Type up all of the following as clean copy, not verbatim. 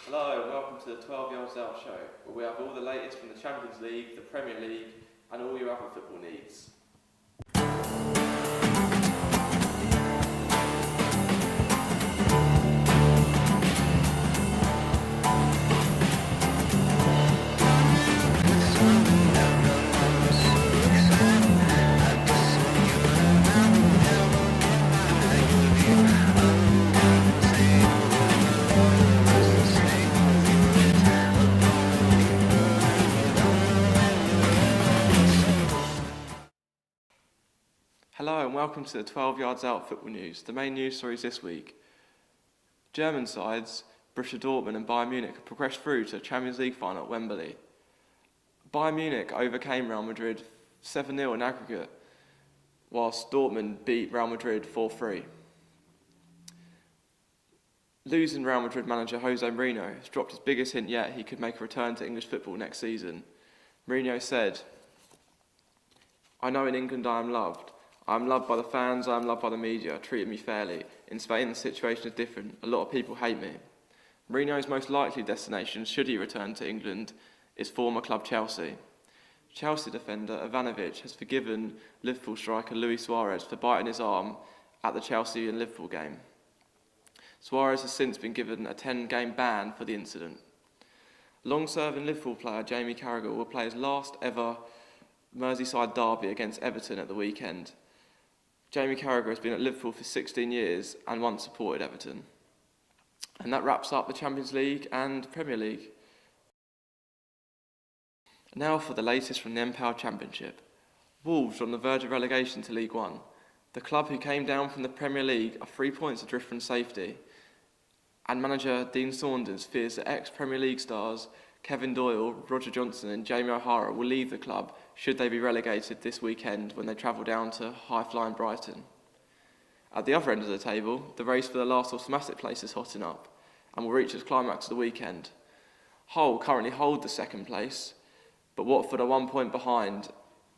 Hello and welcome to the 12 Yards Out show, where we have all the latest from the Champions League, the Premier League and all your other football needs. Hello and welcome to the 12 Yards Out football news. The main news stories this week. German sides, Borussia Dortmund and Bayern Munich have progressed through to the Champions League final at Wembley. Bayern Munich overcame Real Madrid 7-0 in aggregate, whilst Dortmund beat Real Madrid 4-3. Losing Real Madrid manager Jose Mourinho has dropped his biggest hint yet he could make a return to English football next season. Mourinho said, "I know in England I am loved. I am loved by the fans, I am loved by the media, treated me fairly. In Spain the situation is different, a lot of people hate me." Mourinho's most likely destination, should he return to England, is former club Chelsea. Chelsea defender Ivanovic has forgiven Liverpool striker Luis Suarez for biting his arm at the Chelsea and Liverpool game. Suarez has since been given a 10-game ban for the incident. Long-serving Liverpool player Jamie Carragher will play his last ever Merseyside derby against Everton at the weekend. Jamie Carragher has been at Liverpool for 16 years and once supported Everton. And that wraps up the Champions League and Premier League. Now for the latest from the Empower Championship. Wolves are on the verge of relegation to League One. The club who came down from the Premier League are 3 points adrift from safety. And manager Dean Saunders fears that ex-Premier League stars Kevin Doyle, Roger Johnson and Jamie O'Hara will leave the club should they be relegated this weekend when they travel down to high-flying Brighton. At the other end of the table, the race for the last automatic place is hotting up and will reach its climax of the weekend. Hull currently hold the second place, but Watford are 1 point behind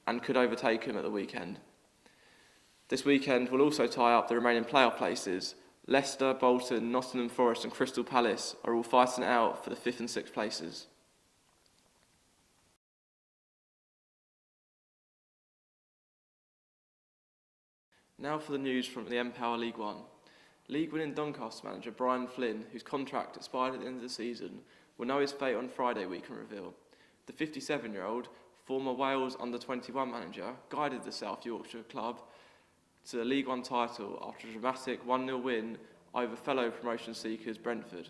and could overtake them at the weekend. This weekend will also tie up the remaining playoff places. Leicester, Bolton, Nottingham Forest and Crystal Palace are all fighting it out for the 5th and 6th places. Now for the news from the Empower League One. League-winning Doncaster manager Brian Flynn, whose contract expired at the end of the season, will know his fate on Friday, we can reveal. The 57-year-old, former Wales under-21 manager, guided the South Yorkshire club to the League One title after a dramatic 1-0 win over fellow promotion seekers Brentford.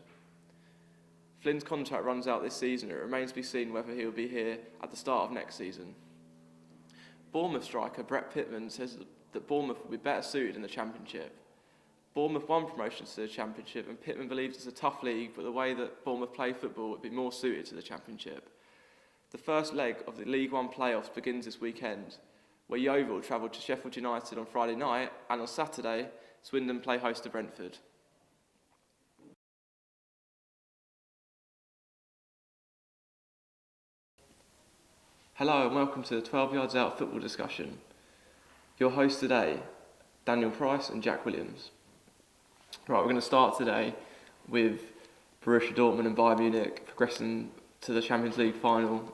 Flynn's contract runs out this season. It remains to be seen whether he will be here at the start of next season. Bournemouth striker Brett Pitman says that Bournemouth will be better suited in the Championship. Bournemouth won promotion to the Championship and Pitman believes it's a tough league, but the way that Bournemouth play football would be more suited to the Championship. The first leg of the League One playoffs begins this weekend, where Yeovil travel to Sheffield United on Friday night, and on Saturday, Swindon play host to Brentford. Hello and welcome to the 12 Yards Out football discussion. Your hosts today, Daniel Price and Jack Williams. Right, we're going to start today with Borussia Dortmund and Bayern Munich progressing to the Champions League final,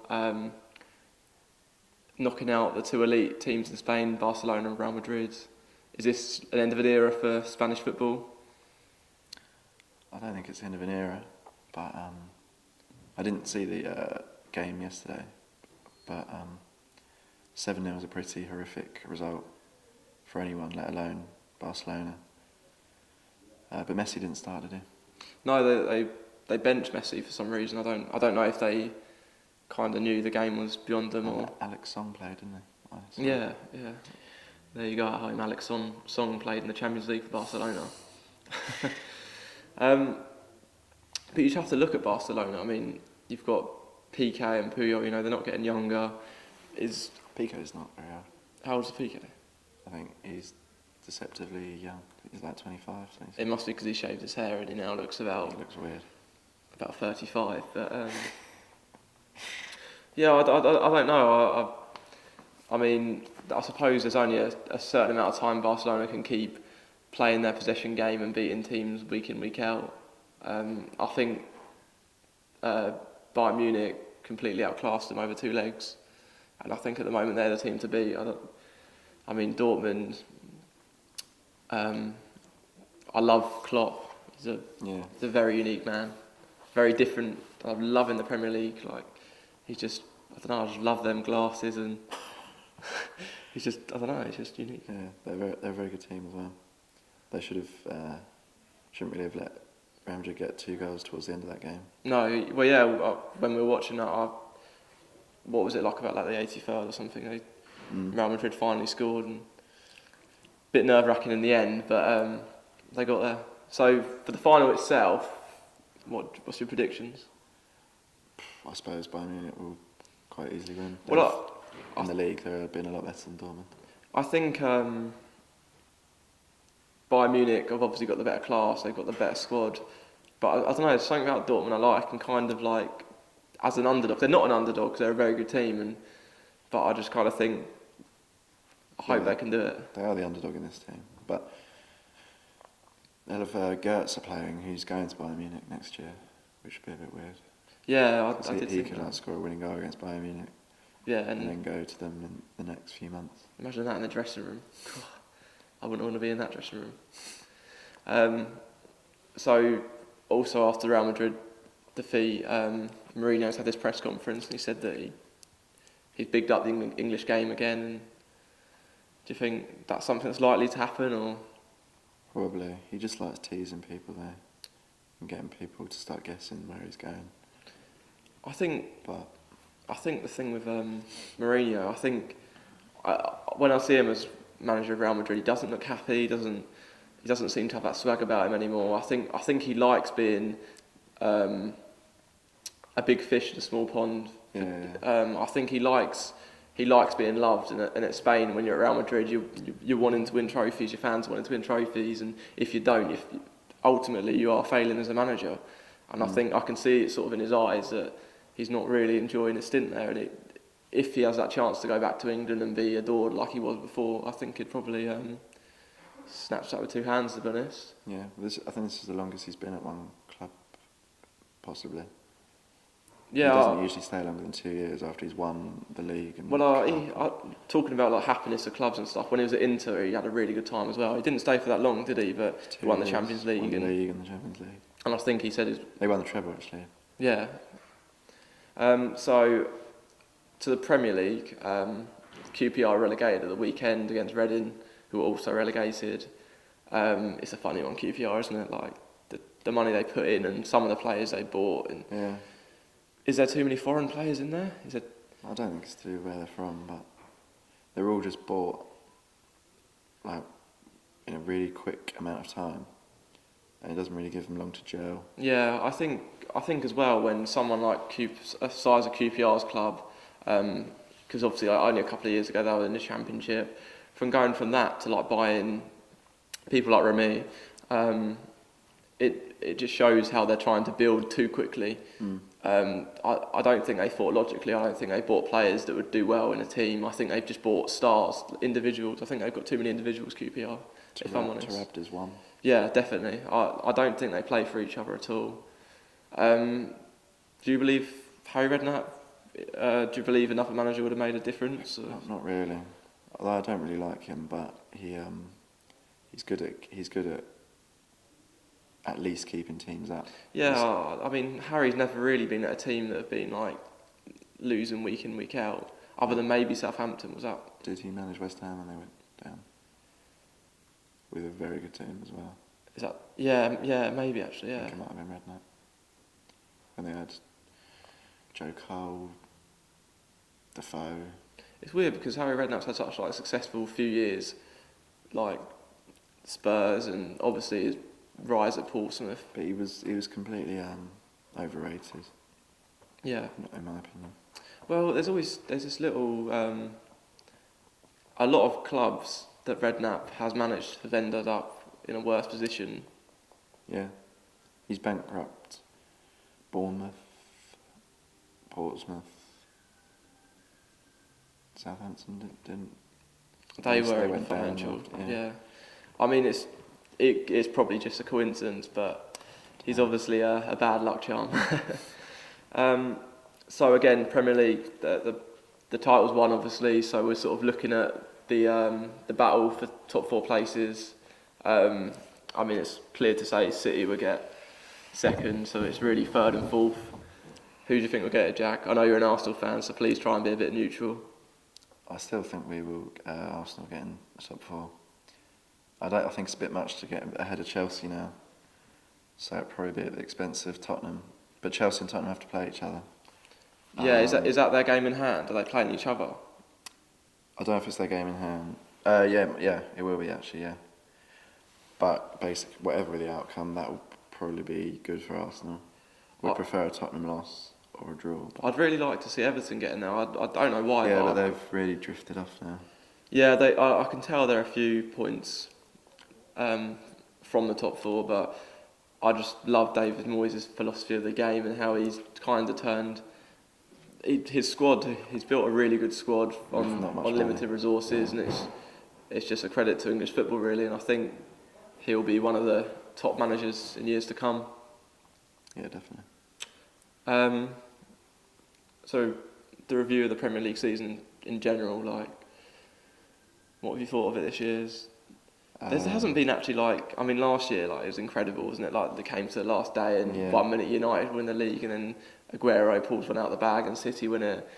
knocking out the two elite teams in Spain, Barcelona and Real Madrid. Is this an end of an era for Spanish football? I don't think it's the end of an era, but I didn't see the game yesterday, but 7-0 was a pretty horrific result for anyone, let alone Barcelona. But Messi didn't start, did he? No, they benched Messi for some reason. I don't know if they kind of knew the game was beyond them or. Alex Song played, didn't he? Yeah. There you go at home. Alex Song played in the Champions League for Barcelona. But you just have to look at Barcelona. I mean, you've got Piqué and Puyol. You know, they're not getting younger. Piqué's not very old. How old is Piqué? I think he's deceptively young. He's like 25. It must be because he shaved his hair and he now looks He looks weird. about 35. But yeah, I don't know. I mean, I suppose there's only a certain amount of time Barcelona can keep playing their possession game and beating teams week in, week out. I think Bayern Munich completely outclassed them over 2 legs, and I think at the moment they're the team to beat. I mean Dortmund. I love Klopp. He's a very unique man, very different. I love in the Premier League. Like he's just, I don't know. I just love them glasses and he's just, I don't know. He's just unique. Yeah, they're a very good team as well. They shouldn't really have let Real Madrid get 2 goals towards the end of that game. No, well, yeah. When we were watching that, what was it like about the 83rd or something? Real Madrid finally scored, and a bit nerve-wracking in the end, but they got there. So for the final itself, what's your predictions? I suppose Bayern Munich will quite easily win. Well, in the league, they've been a lot better than Dortmund. I think Bayern Munich have obviously got the better class, they've got the better squad. But I don't know, there's something about Dortmund I like, and kind of like, as an underdog, they're not an underdog because they're a very good team, but I just kind of think, I hope they can do it. They are the underdog in this team, but they'll have Goetze playing, who's going to Bayern Munich next year, which would be a bit weird. Yeah, I did he think could that. score a winning goal against Bayern Munich. Yeah, and then go to them in the next few months. Imagine that in the dressing room. I wouldn't want to be in that dressing room. So, also after Real Madrid defeat, Mourinho's had this press conference and he said that he's bigged up the English game again. And do you think that's something that's likely to happen, or? Probably. He just likes teasing people there and getting people to start guessing where he's going. I think the thing with Mourinho, I think when I see him as manager of Real Madrid, he doesn't look happy. He doesn't seem to have that swag about him anymore. I think he likes being a big fish in a small pond. Yeah. I think he likes being loved. And at Spain, when you're at Real Madrid, you're wanting to win trophies. Your fans wanting to win trophies, and if you don't, ultimately you are failing as a manager. And I think I can see it sort of in his eyes that he's not really enjoying his stint there. And if he has that chance to go back to England and be adored like he was before, I think he'd probably snatch that with 2 hands, to be honest. Yeah, I think this is the longest he's been at one club, possibly. Yeah, he doesn't usually stay longer than 2 years after he's won the league. And talking about like happiness of clubs and stuff, when he was at Inter, he had a really good time as well. He didn't stay for that long, did he? But he won the Champions League. Won the league and the Champions League. And I think he said they won the treble, actually. Yeah. So, to the Premier League, QPR relegated at the weekend against Reading, who were also relegated. It's a funny one, QPR, isn't it? Like the money they put in and some of the players they bought. And yeah. Is there too many foreign players in there? I don't think it's to do where they're from, but they're all just bought like in a really quick amount of time, and it doesn't really give them long to gel. Yeah, I think as well, when someone like a size of QPR's club, because obviously only a couple of years ago they were in the Championship, from going from that to like buying people like Remy, it just shows how they're trying to build too quickly. I don't think they thought logically. I don't think they bought players that would do well in a team. I think they've just bought stars, individuals. I think they've got too many individuals, QPR, if I'm honest. Tarabda's one. Yeah, definitely. I don't think they play for each other at all. Do you believe Harry Redknapp? Do you believe another manager would have made a difference? Not really. Although I don't really like him, but he's good at least keeping teams up. Yeah, I mean, Harry's never really been at a team that have been like losing week in, week out, other than maybe Southampton. Was that? Did he manage West Ham when they went down? With a very good team as well. Is that? Yeah, maybe actually, yeah. I think it might have been Redknapp. When they had Joe Cole, Defoe. It's weird because Harry Redknapp's had such like a successful few years, like Spurs, and obviously his rise at Portsmouth. But he was completely overrated. Yeah. In my opinion. Well, there's this little a lot of clubs that Redknapp has managed have ended up in a worse position. Yeah. He's bankrupt Bournemouth, Portsmouth, Southampton didn't. They were went financial. down, Yeah. I mean, it's probably just a coincidence, but he's obviously a bad luck charm. So again, Premier League, the title's won obviously. So we're sort of looking at the battle for top 4 places. I mean, it's clear to say City will get second, so it's really third and fourth. Who do you think will get it, Jack? I know you're an Arsenal fan, so please try and be a bit neutral. I still think we will. Arsenal getting top 4. I think it's a bit much to get ahead of Chelsea now, so it'd probably be a bit expensive. Tottenham, but Chelsea and Tottenham have to play each other. Yeah, is that their game in hand? Are they playing each other? I don't know if it's their game in hand. Yeah, it will be actually. Yeah, but basically, whatever the outcome, that will probably be good for Arsenal. We'd prefer a Tottenham loss or a draw. I'd really like to see Everton get in there. I don't know why. Yeah, but they've really drifted off now. Yeah, I can tell they're a few points from the top 4, but I just love David Moyes' philosophy of the game and how he's kind of turned his squad. He's built a really good squad on limited resources, and it's just a credit to English football really. And I think he'll be one of the top managers in years to come. Yeah, definitely. So the review of the Premier League season in general, like, what have you thought of it this year's? There hasn't been actually, like, I mean, last year, like, it was incredible, wasn't it? Like, they came to the last day and 1 minute United win the league, and then Aguero pulls one out of the bag and City win it.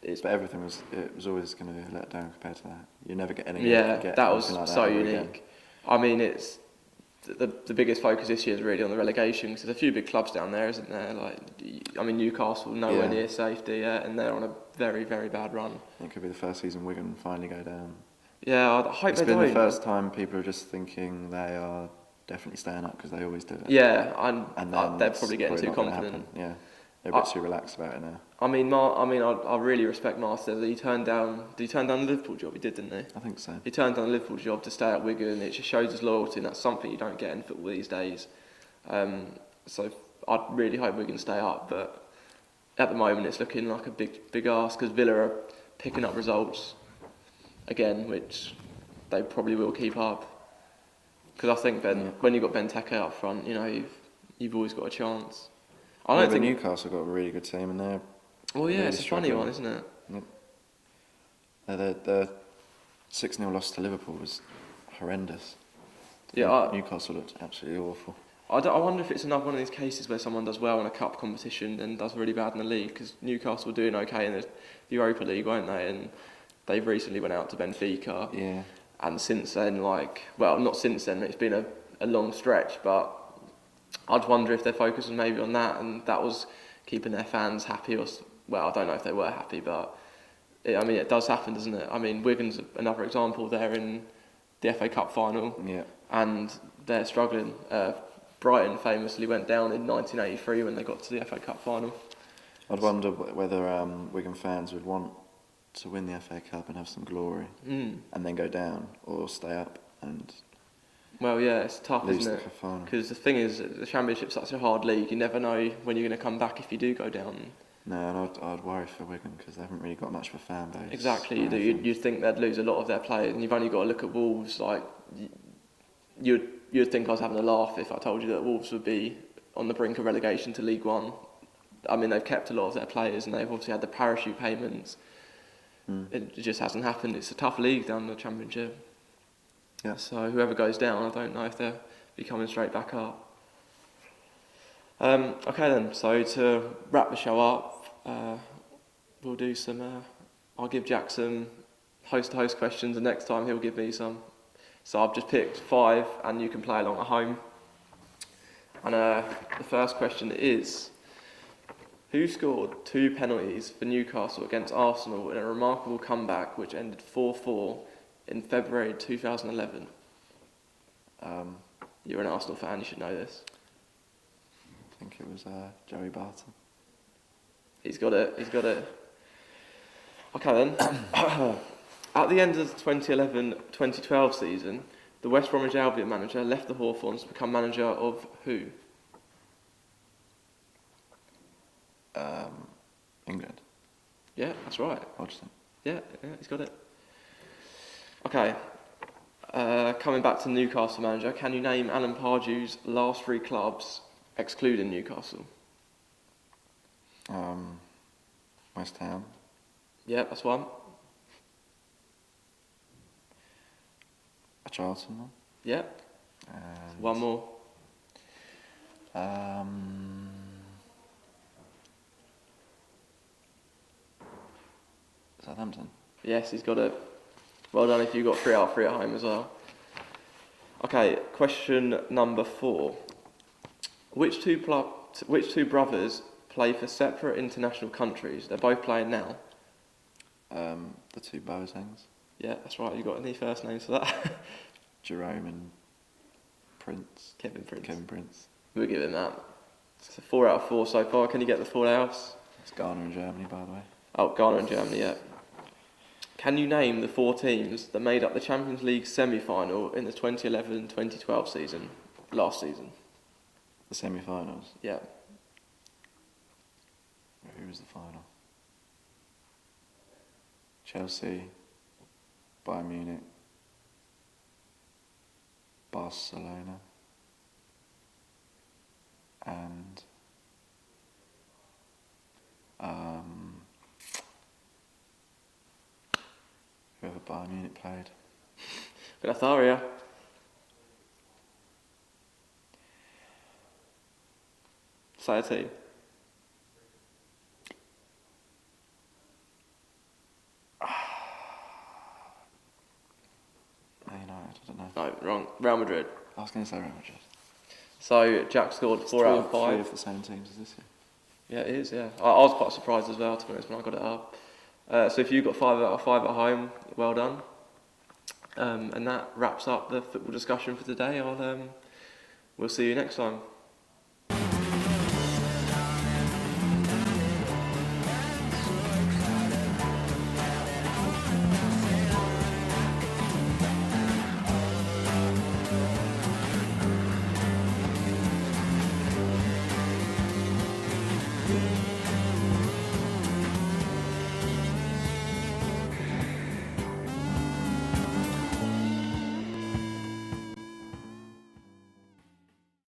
But everything was always going to be let down compared to that. You never get anything. Yeah, that was like so that unique. again. I mean, it's the biggest focus this year is really on the relegation, because there's a few big clubs down there, isn't there? Like, I mean, Newcastle nowhere near safety yet, and they're on a very, very bad run. It could be the first season Wigan finally go down. Yeah, I hope they don't. It's been the first time people are just thinking they are definitely staying up because they always do it. Yeah, and they're probably getting too not gonna confident. happen. Yeah, they're a bit too relaxed about it now. I mean, I really respect Marcel. Did he turn down the Liverpool job? He did, didn't he? I think so. He turned down the Liverpool job to stay at Wigan. It just shows his loyalty, and that's something you don't get in football these days. So I'd really hope Wigan stay up, but at the moment it's looking like a big ask, because Villa are picking up results again, which they probably will keep up. Because I think when you've got Benteke up front, you know, you've always got a chance. I don't think Newcastle got a really good team, and they're really it's a funny one, isn't it? The 6-0 loss to Liverpool was horrendous. Yeah, Newcastle looked absolutely awful. I wonder if it's another one of these cases where someone does well in a cup competition and does really bad in the league, because Newcastle were doing okay in the Europa League, weren't they? And they've recently went out to Benfica. Yeah. And since then, not since then, it's been a long stretch, but I'd wonder if their focus was maybe on that, and that was keeping their fans happy. Well, I don't know if they were happy, but it does happen, doesn't it? I mean, Wigan's another example. They're in the FA Cup final, and they're struggling. Brighton famously went down in 1983 when they got to the FA Cup final. I'd wonder whether Wigan fans would want to win the FA Cup and have some glory, and then go down, or stay up and. Well, yeah, it's tough, lose isn't the it? cup final. Because the thing is, the Championship's such a hard league. You never know when you're going to come back if you do go down. No, and I'd worry for Wigan because they haven't really got much of a fan base. Exactly, you'd think they'd lose a lot of their players, and you've only got to look at Wolves. Like, you'd think I was having a laugh if I told you that Wolves would be on the brink of relegation to League One. I mean, they've kept a lot of their players, and they've obviously had the parachute payments. It just hasn't happened. It's a tough league down the Championship. Yeah. So whoever goes down, I don't know if they'll be coming straight back up. Okay then, so to wrap the show up, we'll do some, I'll give Jack some host-to-host questions, and next time he'll give me some. So I've just picked 5, and you can play along at home. And the first question is, who scored 2 penalties for Newcastle against Arsenal in a remarkable comeback which ended 4-4 in February 2011? You're an Arsenal fan, you should know this. I think it was Joey Barton. He's got it. Okay then. At the end of the 2011-2012 season, the West Bromwich Albion manager left the Hawthorns to become manager of who? England. Yeah, that's right. Hodgson. Yeah, he's got it. Okay. Coming back to Newcastle manager, can you name Alan Pardew's last 3 clubs, excluding Newcastle? West Ham. Yeah, that's one. A Charlton one. Yeah, And one more. Southampton. Yes, he's got it. Well done if you got 3 out of 3 at home as well. Okay, question number 4. Which two brothers play for separate international countries? They're both playing now. The two Boatengs. Yeah, that's right. You got any first names for that? Jerome and Prince. Kevin Prince. Kevin Prince. We'll give him that. It's a 4 out of 4 so far. Can you get the full house? It's Ghana and Germany, by the way. Oh, Ghana and Germany, yeah. Can you name the 4 teams that made up the Champions League semi-final in the 2011-2012 season, last season? The semi-finals. Yeah. Who was the final? Chelsea, Bayern Munich, Barcelona, and whoever Bayern Munich played. Galatasaray. Say a team. United, I don't know. No, wrong. Real Madrid. I was going to say Real Madrid. So Jack scored 4 out of 5. 3 of the same teams as this year. Yeah, it is, yeah. I was quite surprised as well, to be honest, when I got it up. So if you got 5 out of 5 at home, well done. And that wraps up the football discussion for today. We'll see you next time.